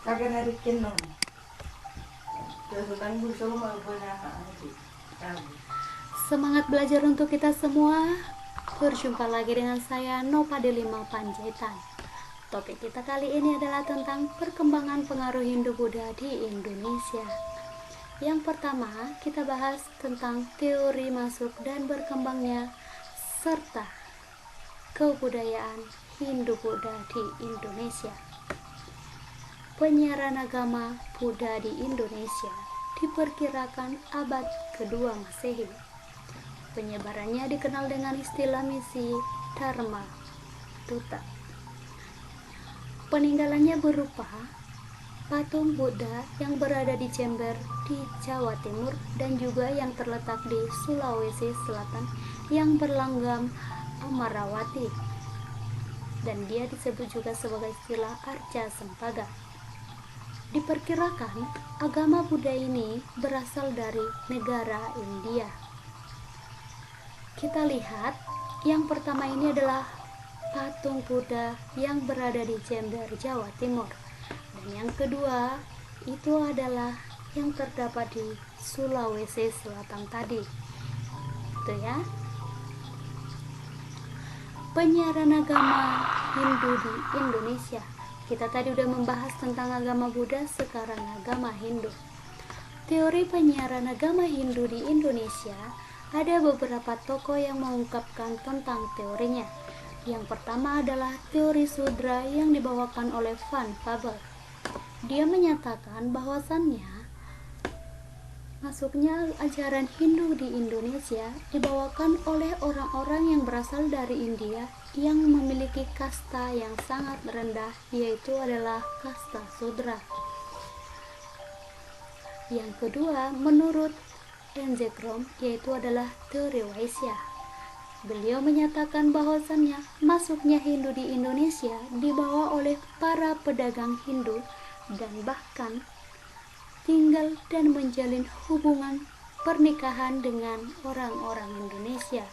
kagak narikin no. Terus kan bisa mau punya Semangat belajar untuk kita semua. Berjumpa lagi dengan saya Nova Delima Panjaitan. Topik kita kali ini adalah tentang perkembangan pengaruh Hindu-Buddha di Indonesia. Yang pertama, kita bahas tentang teori masuk dan berkembangnya serta kebudayaan Hindu-Buddha di Indonesia. Penyiaran agama Buddha di Indonesia diperkirakan abad kedua Masehi. Penyebarannya dikenal dengan istilah misi Dharma Duta. Peninggalannya berupa patung Buddha yang berada di Jember di Jawa Timur dan juga yang terletak di Sulawesi Selatan yang berlanggam Amarawati, dan dia disebut juga sebagai istilah Arca Sempaga. Diperkirakan agama Buddha ini berasal dari negara India. Kita lihat yang pertama ini adalah patung Buddha yang berada di Jember, Jawa Timur. Dan yang kedua itu adalah yang terdapat di Sulawesi Selatan tadi. Itu ya. Penyiaran agama Hindu di Indonesia. Kita tadi udah membahas tentang agama Buddha, sekarang agama Hindu. Teori penyiaran agama Hindu di Indonesia, ada beberapa tokoh yang mengungkapkan tentang teorinya. Yang pertama adalah teori Sudra yang dibawakan oleh Van Fabel. Dia menyatakan bahwasannya masuknya ajaran Hindu di Indonesia dibawakan oleh orang-orang yang berasal dari India yang memiliki kasta yang sangat rendah, yaitu adalah kasta Sudra. Yang kedua, menurut Enzekrom, yaitu adalah teori Waisya. Beliau menyatakan bahwasannya masuknya Hindu di Indonesia dibawa oleh para pedagang Hindu dan bahkan tinggal dan menjalin hubungan pernikahan dengan orang-orang Indonesia.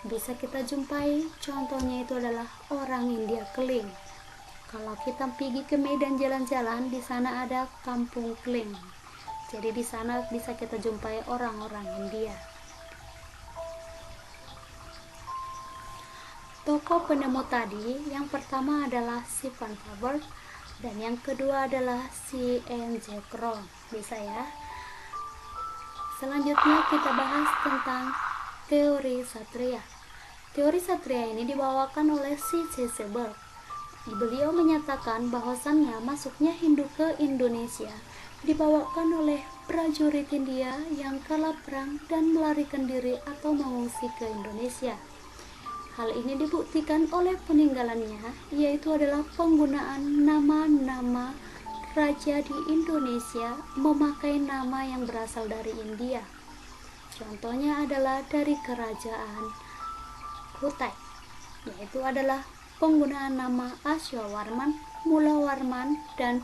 Bisa kita jumpai, contohnya itu adalah orang India Keling. Kalau kita pergi ke Medan jalan-jalan, di sana ada Kampung Keling. Jadi di sana bisa kita jumpai orang-orang India. Tokoh penemu tadi, yang pertama adalah si Van Fabel dan yang kedua adalah si Enzekrom. Bisa ya. Selanjutnya kita bahas tentang teori Satria. Teori Satria ini dibawakan oleh si C.C. Burke. Beliau menyatakan bahwasannya masuknya Hindu ke Indonesia dibawakan oleh prajurit India yang kalah perang dan melarikan diri atau mengungsi ke Indonesia. Hal ini dibuktikan oleh peninggalannya, yaitu adalah penggunaan nama-nama raja di Indonesia memakai nama yang berasal dari India. Contohnya adalah dari kerajaan Kutai, yaitu adalah penggunaan nama Asyawarman, Mulawarman, dan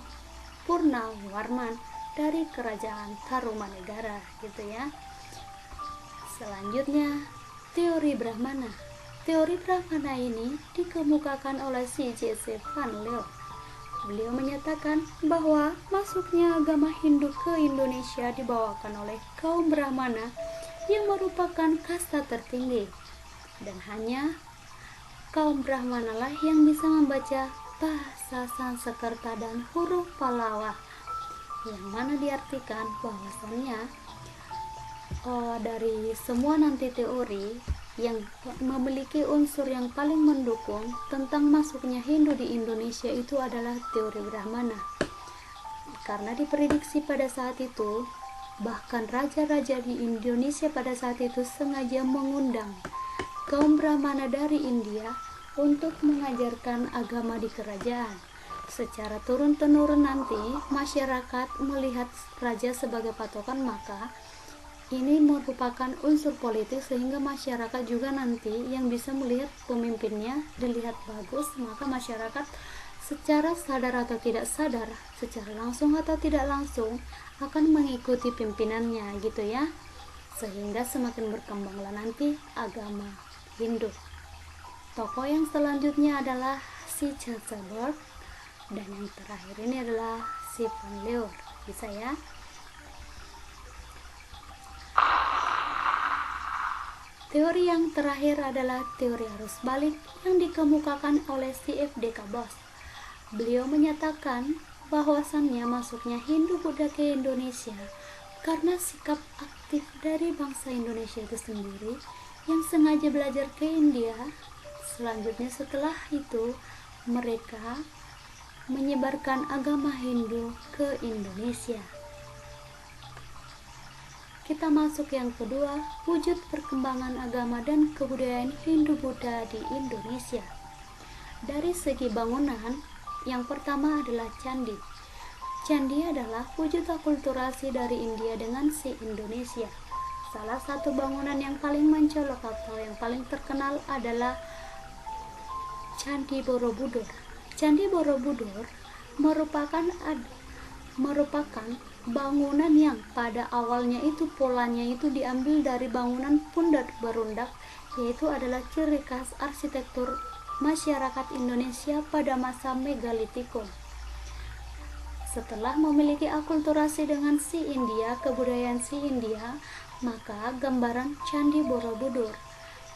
Purnawarman dari kerajaan Tarumanegara, gitu ya. Selanjutnya, teori Brahmana. Teori Brahmana ini dikemukakan oleh si J.C. Van Leeuwen. Beliau menyatakan bahwa masuknya agama Hindu ke Indonesia dibawakan oleh kaum Brahmana yang merupakan kasta tertinggi, dan hanya kaum Brahmana lah yang bisa membaca bahasa Sanskerta dan huruf Pallawa, yang mana diartikan bahwasannya dari semua nanti teori yang memiliki unsur yang paling mendukung tentang masuknya Hindu di Indonesia itu adalah teori Brahmana. Karena diprediksi pada saat itu, bahkan raja-raja di Indonesia pada saat itu sengaja mengundang kaum Brahmana dari India untuk mengajarkan agama di kerajaan. Secara turun-temurun nanti masyarakat melihat raja sebagai patokan, maka ini merupakan unsur politik sehingga masyarakat juga nanti yang bisa melihat pemimpinnya dilihat bagus, maka masyarakat secara sadar atau tidak sadar, secara langsung atau tidak langsung akan mengikuti pimpinannya, gitu ya. Sehingga semakin berkembanglah nanti agama Hindu. Tokoh yang selanjutnya adalah si Chancellor. Dan yang terakhir ini adalah si Van Leeuwen. Bisa ya? Teori yang terakhir adalah teori arus balik yang dikemukakan oleh si F.D.K. Bos. Beliau menyatakan bahwasannya masuknya Hindu-Buddha ke Indonesia karena sikap aktif dari bangsa Indonesia itu sendiri yang sengaja belajar ke India. Selanjutnya setelah itu mereka menyebarkan agama Hindu ke Indonesia. Kita masuk yang kedua, wujud perkembangan agama dan kebudayaan Hindu-Buddha di Indonesia. Dari segi bangunan, yang pertama adalah candi. Candi adalah wujud akulturasi dari India dengan si Indonesia. Salah satu bangunan yang paling mencolok atau yang paling terkenal adalah Candi Borobudur. Candi Borobudur merupakan bangunan yang pada awalnya itu polanya itu diambil dari bangunan Pundak Berundak, yaitu adalah ciri khas arsitektur masyarakat Indonesia pada masa Megalitikum. Setelah memiliki akulturasi dengan si India, kebudayaan si India, maka gambaran Candi Borobudur,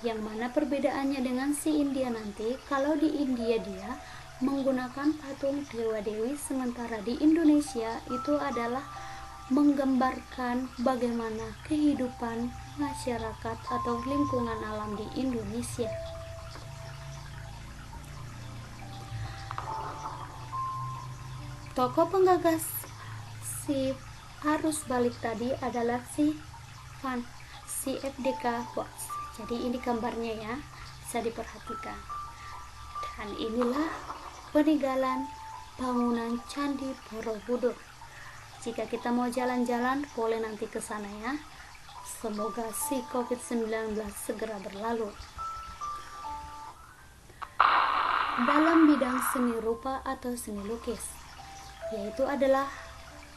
yang mana perbedaannya dengan si India nanti, kalau di India dia menggunakan patung Dewa Dewi, sementara di Indonesia itu adalah menggambarkan bagaimana kehidupan masyarakat atau lingkungan alam di Indonesia. Tokoh penggagas si arus balik tadi adalah si F.D.K. Bos. Jadi ini gambarnya ya, bisa diperhatikan. Dan inilah peninggalan bangunan Candi Borobudur. Jika kita mau jalan-jalan, boleh nanti ke sana ya. Semoga si COVID-19 segera berlalu. Dalam bidang seni rupa atau seni lukis, yaitu adalah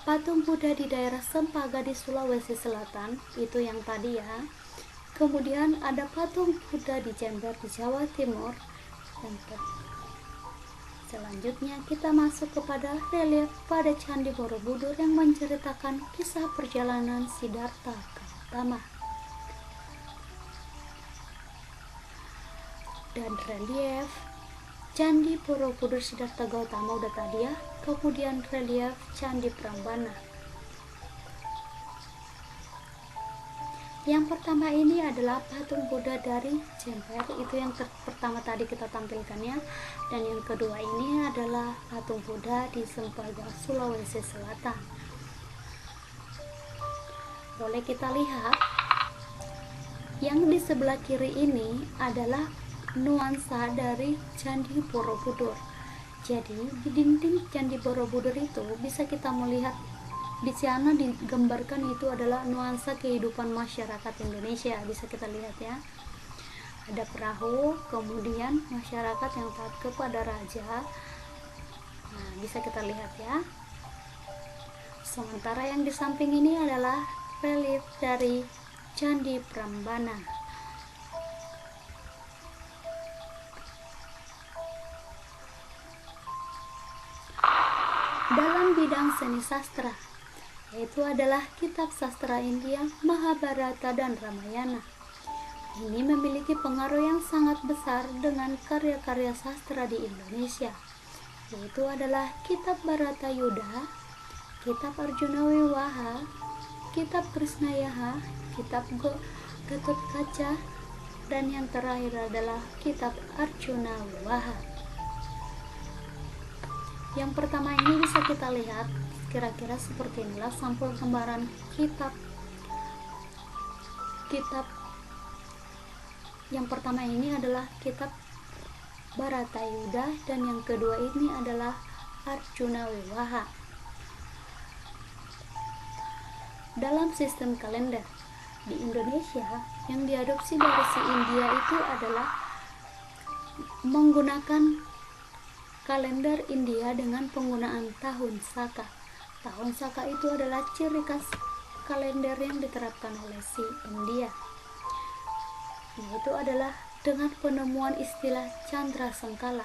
patung Buddha di daerah Sempaga di Sulawesi Selatan, itu yang tadi ya. Kemudian ada patung Buddha di Jember di Jawa Timur. Dan selanjutnya kita masuk kepada relief pada Candi Borobudur yang menceritakan kisah perjalanan Siddhartha Gautama. Dan relief Candi Borobudur Siddhartha Gautama udah tadi ya. Kemudian relief Candi Prambanan. Yang pertama ini adalah patung Buddha dari Jember, itu yang pertama tadi kita tampilkan ya. Dan yang kedua ini adalah patung Buddha di Sempaga, Sulawesi Selatan. Boleh kita lihat, yang di sebelah kiri ini adalah nuansa dari Candi Borobudur. Jadi di dinding Candi Borobudur itu bisa kita melihat, di sana digambarkan itu adalah nuansa kehidupan masyarakat Indonesia. Bisa kita lihat ya, ada perahu, kemudian masyarakat yang taat kepada raja. Nah, bisa kita lihat ya. Sementara yang di samping ini adalah relief dari Candi Prambanan. Dalam bidang seni sastra, yaitu adalah kitab sastra India, Mahabharata dan Ramayana. Ini memiliki pengaruh yang sangat besar dengan karya-karya sastra di Indonesia, yaitu adalah kitab Bharatayuddha, kitab Arjuna Wiwaha, kitab Krisnayaha, kitab Gatotkaca, dan yang terakhir adalah kitab Arjuna Wiwaha. Yang pertama ini bisa kita lihat, kira-kira seperti inilah sampul gambaran kitab. Yang pertama ini adalah kitab Bharatayuddha dan yang kedua ini adalah Arjuna Wiwaha. Dalam sistem kalender di Indonesia yang diadopsi dari si India itu adalah menggunakan kalender India dengan penggunaan tahun Saka. Tahun Saka itu adalah ciri khas kalender yang diterapkan oleh si India, yaitu adalah dengan penemuan istilah Chandra Sengkala.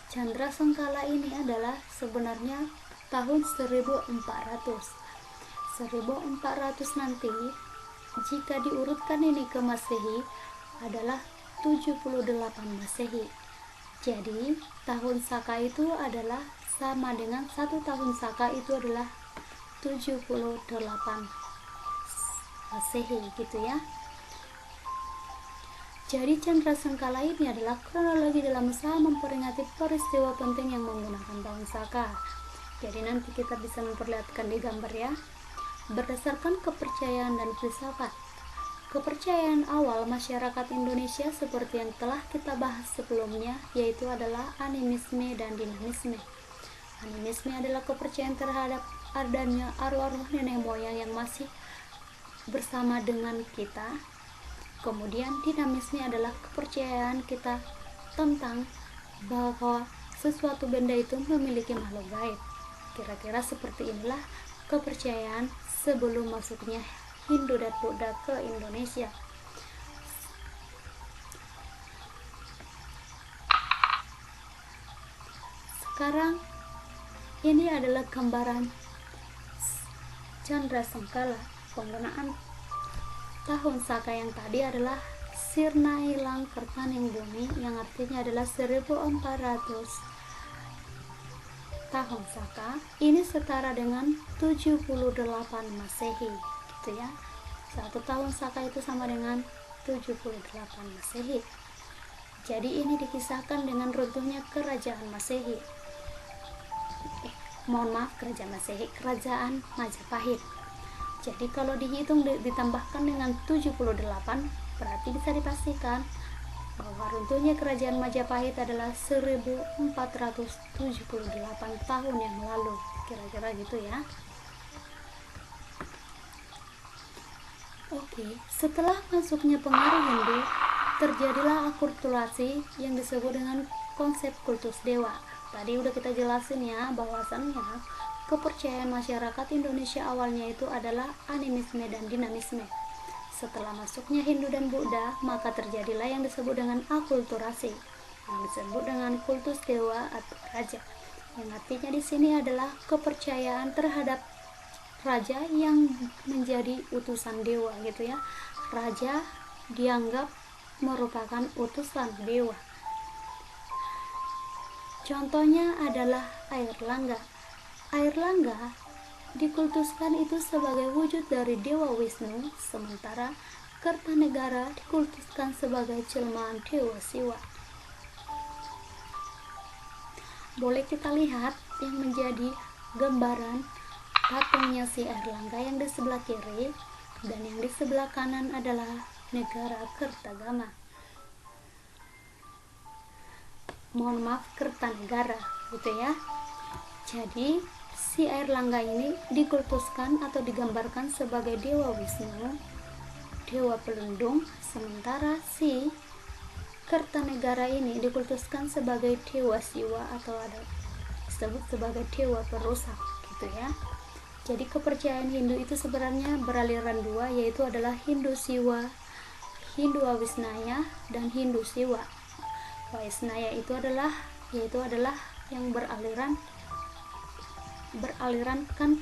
Chandra Sengkala ini adalah sebenarnya tahun 1400 nanti jika diurutkan ini ke Masehi adalah 78 Masehi. Jadi tahun Saka itu adalah sama dengan satu tahun Saka itu adalah 78 Masehi gitu ya. Jadi Chandra Sengkala ini adalah kronologi dalam usaha memperingati peristiwa penting yang menggunakan tahun Saka. Jadi nanti kita bisa memperlihatkan di gambar ya. Berdasarkan kepercayaan dan filsafat. Kepercayaan awal masyarakat Indonesia seperti yang telah kita bahas sebelumnya, yaitu adalah animisme dan dinamisme. Animisme adalah kepercayaan terhadap adanya arwah-arwah nenek moyang yang masih bersama dengan kita. Kemudian dinamisme adalah kepercayaan kita tentang bahwa sesuatu benda itu memiliki makhluk gaib. Kira-kira seperti inilah kepercayaan sebelum masuknya Hindu dan Buddha ke Indonesia. Sekarang ini adalah gambaran Chandra Sengkala. Penggunaan tahun Saka yang tadi adalah Sirna Ilang Kertaning Bumi, yang artinya adalah 1400 tahun Saka. Ini setara dengan 78 Masehi gitu ya. Satu tahun Saka itu sama dengan 78 Masehi. Jadi ini dikisahkan dengan runtuhnya kerajaan Masehi. Kerajaan Masehi, kerajaan Majapahit. Jadi kalau dihitung ditambahkan dengan 78, berarti bisa dipastikan bahwa runtuhnya kerajaan Majapahit adalah 1478 tahun yang lalu. Kira-kira gitu ya. Oke, setelah masuknya pengaruh Hindu, terjadilah akulturasi yang disebut dengan konsep kultus dewa. Tadi udah kita jelasin ya, bahwasannya kepercayaan masyarakat Indonesia awalnya itu adalah animisme dan dinamisme. Setelah masuknya Hindu dan Buddha, maka terjadilah yang disebut dengan akulturasi, yang disebut dengan kultus dewa atau raja. Yang artinya di sini adalah kepercayaan terhadap raja yang menjadi utusan dewa gitu ya. Raja dianggap merupakan utusan dewa. Contohnya adalah air langga. Air langga dikultuskan itu sebagai wujud dari Dewa Wisnu, sementara Kertanegara dikultuskan sebagai jelmaan Dewa Siwa. Boleh kita lihat yang menjadi gambaran patungnya si air langga yang di sebelah kiri, dan yang di sebelah kanan adalah negara Kertagama. Kertanegara gitu ya. Jadi si air langga ini dikultuskan atau digambarkan sebagai Dewa Wisnu, Dewa Pelindung, sementara si Kertanegara ini dikultuskan sebagai Dewa Siwa atau ada disebut sebagai Dewa Perusak gitu ya. Jadi kepercayaan Hindu itu sebenarnya beraliran dua, yaitu adalah Hindu Siwa, Hindu Awisnaya, dan Hindu Siwa. Waisnaya itu adalah yang beralirankan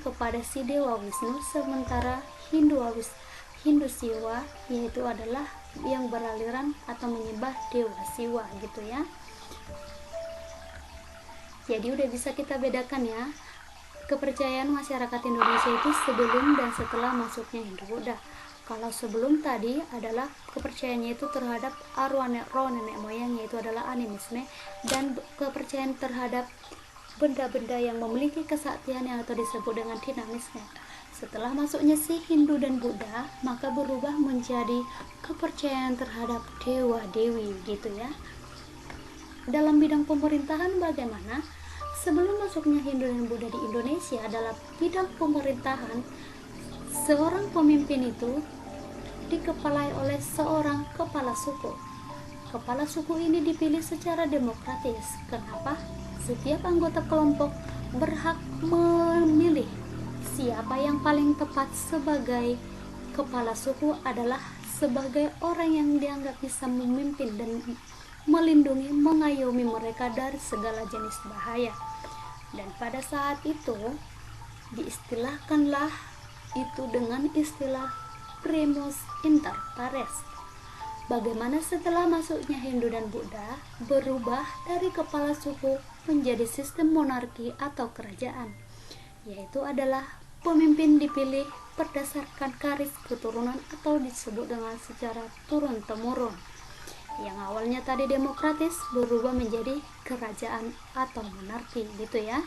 kepada si Dewa Wisnu, sementara Hindu Siwa yaitu adalah yang beraliran atau menyembah Dewa Siwa gitu ya. Jadi udah bisa kita bedakan ya kepercayaan masyarakat Indonesia itu sebelum dan setelah masuknya Hindu Buddha. Kalau sebelum tadi adalah kepercayaannya itu terhadap arwah nenek moyang, yaitu adalah animisme, dan kepercayaan terhadap benda-benda yang memiliki kesaktian yang atau disebut dengan dinamisme. Setelah masuknya si Hindu dan Buddha, maka berubah menjadi kepercayaan terhadap dewa-dewi gitu ya. Dalam bidang pemerintahan bagaimana? Sebelum masuknya Hindu dan Buddha di Indonesia, dalam bidang pemerintahan, seorang pemimpin itu dikepalai oleh seorang kepala suku. Kepala suku ini dipilih secara demokratis. Kenapa? Setiap anggota kelompok berhak memilih siapa yang paling tepat sebagai kepala suku adalah sebagai orang yang dianggap bisa memimpin dan melindungi, mengayomi mereka dari segala jenis bahaya. Dan pada saat itu diistilahkanlah itu dengan istilah primus inter pares. Bagaimana setelah masuknya Hindu dan Buddha berubah dari kepala suku menjadi sistem monarki atau kerajaan, yaitu adalah pemimpin dipilih berdasarkan garis keturunan atau disebut dengan secara turun-temurun. Yang awalnya tadi demokratis berubah menjadi kerajaan atau monarki, gitu ya.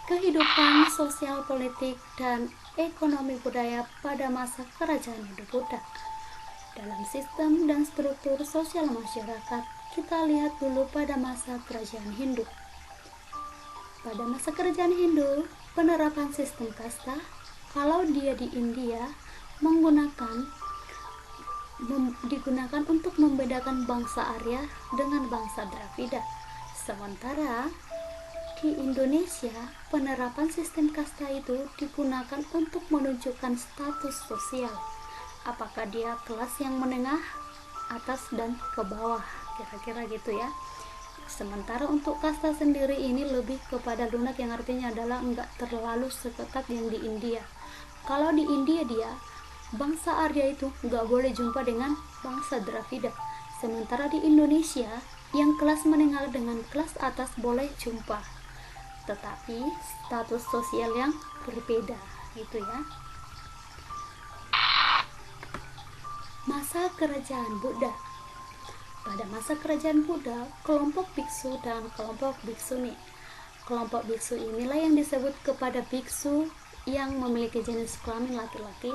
Kehidupan sosial, politik, dan ekonomi budaya pada masa kerajaan Hindu Buddha. Dalam sistem dan struktur sosial masyarakat, kita lihat dulu pada masa kerajaan Hindu. Pada masa kerajaan Hindu, penerapan sistem kasta, kalau dia di India, digunakan untuk membedakan bangsa Arya dengan bangsa Dravida. Sementara di Indonesia, penerapan sistem kasta itu digunakan untuk menunjukkan status sosial. Apakah dia kelas yang menengah, atas, dan ke bawah, kira-kira gitu ya. Sementara untuk kasta sendiri ini lebih kepada lunak, yang artinya adalah enggak terlalu seketat yang di India. Kalau di India dia, bangsa Arya itu enggak boleh jumpa dengan bangsa Dravida. Sementara di Indonesia, yang kelas menengah dengan kelas atas boleh jumpa, tetapi status sosial yang berbeda, gitu ya. Masa kerajaan Buddha. Pada masa kerajaan Buddha, kelompok biksu dan kelompok biksuni. Kelompok biksu inilah yang disebut kepada biksu yang memiliki jenis kelamin laki-laki,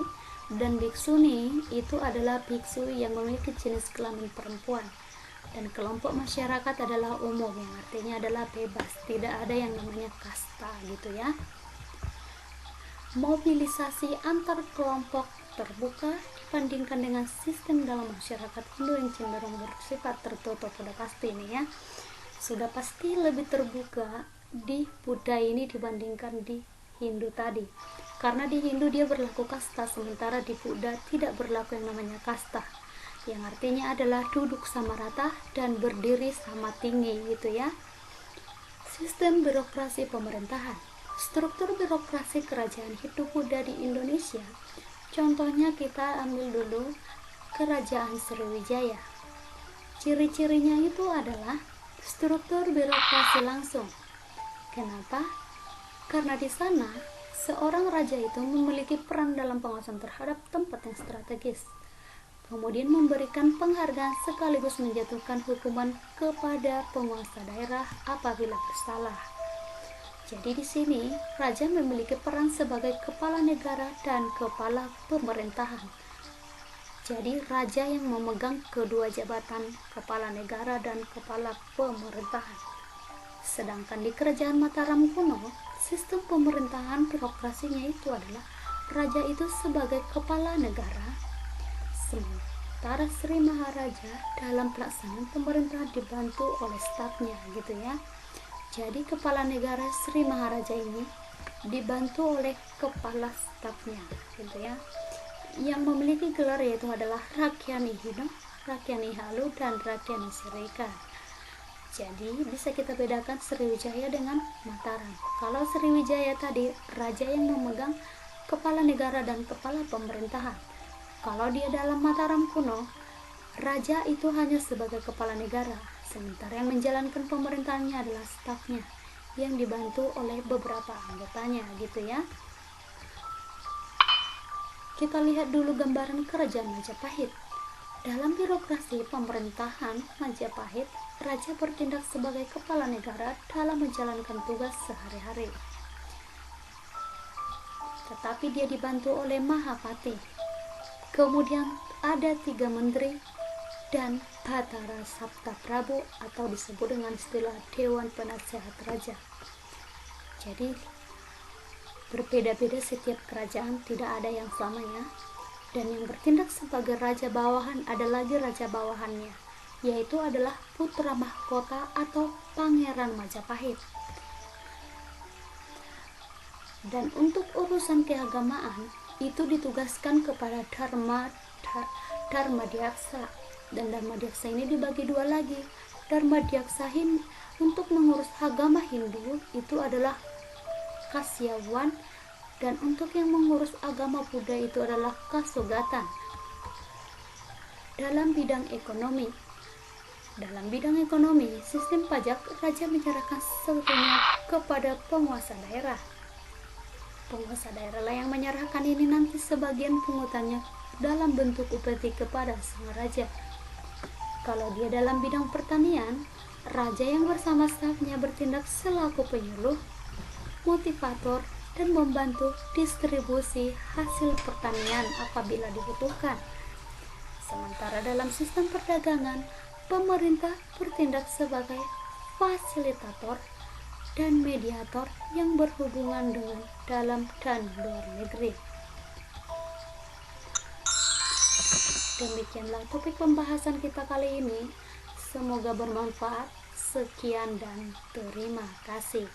dan biksuni itu adalah biksu yang memiliki jenis kelamin perempuan. Dan kelompok masyarakat adalah umum, yang artinya adalah bebas, tidak ada yang namanya kasta, gitu ya. Mobilisasi antar kelompok terbuka dibandingkan dengan sistem dalam masyarakat Hindu yang cenderung bersifat tertutup. Sudah pasti ini ya, sudah pasti lebih terbuka di Buddha ini dibandingkan di Hindu tadi, karena di Hindu dia berlaku kasta, sementara di Buddha tidak berlaku yang namanya kasta, yang artinya adalah duduk sama rata dan berdiri sama tinggi, gitu ya. Sistem birokrasi pemerintahan. Struktur birokrasi kerajaan Hindu Buddha di Indonesia, contohnya kita ambil dulu kerajaan Sriwijaya. Ciri-cirinya itu adalah struktur birokrasi langsung. Kenapa? Karena di sana seorang raja itu memiliki peran dalam pengawasan terhadap tempat yang strategis, kemudian memberikan penghargaan sekaligus menjatuhkan hukuman kepada penguasa daerah apabila bersalah. Jadi di sini raja memiliki peran sebagai kepala negara dan kepala pemerintahan. Jadi raja yang memegang kedua jabatan, kepala negara dan kepala pemerintahan. Sedangkan di kerajaan Mataram kuno, sistem pemerintahan birokrasinya itu adalah raja itu sebagai kepala negara, sementara Sri Maharaja dalam pelaksanaan pemerintahan dibantu oleh stafnya, gitu ya. Jadi kepala negara Sri Maharaja ini dibantu oleh kepala stafnya, gitu ya, yang memiliki gelar yaitu adalah Rakyani Hino, Rakyani Halu, dan Rakyani Sirika. Jadi bisa kita bedakan Sriwijaya dengan Mataram. Kalau Sriwijaya tadi raja yang memegang kepala negara dan kepala pemerintahan. Kalau dia dalam Mataram kuno, raja itu hanya sebagai kepala negara, sementara yang menjalankan pemerintahannya adalah stafnya yang dibantu oleh beberapa anggotanya, gitu ya. Kita lihat dulu gambaran kerajaan Majapahit. Dalam birokrasi pemerintahan Majapahit, raja bertindak sebagai kepala negara dalam menjalankan tugas sehari-hari. Tetapi dia dibantu oleh Mahapati. Kemudian ada 3 menteri dan Bhatara Sapta Prabu atau disebut dengan istilah Dewan Penasehat Raja. Jadi berbeda-beda setiap kerajaan, tidak ada yang samanya. Dan yang bertindak sebagai raja bawahan ada lagi raja bawahannya, yaitu adalah putra mahkota atau pangeran Majapahit. Dan untuk urusan keagamaan itu ditugaskan kepada Dharma Dyaksa Dan Dharma Diaksa ini dibagi dua lagi. Dharma Diaksa untuk mengurus agama Hindu itu adalah Kasyawan, dan untuk yang mengurus agama Buddha itu adalah Kasogatan. Dalam bidang ekonomi, sistem pajak, raja menyerahkan seluruhnya kepada penguasa daerah. Penguasa daerah lah yang menyerahkan ini nanti sebagian pungutannya dalam bentuk upeti kepada sang raja. Kalau dia dalam bidang pertanian, raja yang bersama stafnya bertindak selaku penyuluh, motivator, dan membantu distribusi hasil pertanian apabila dibutuhkan. Sementara dalam sistem perdagangan, pemerintah bertindak sebagai fasilitator dan mediator yang berhubungan dengan dalam dan luar negeri. Demikianlah topik pembahasan kita kali ini. Semoga bermanfaat. Sekian dan terima kasih.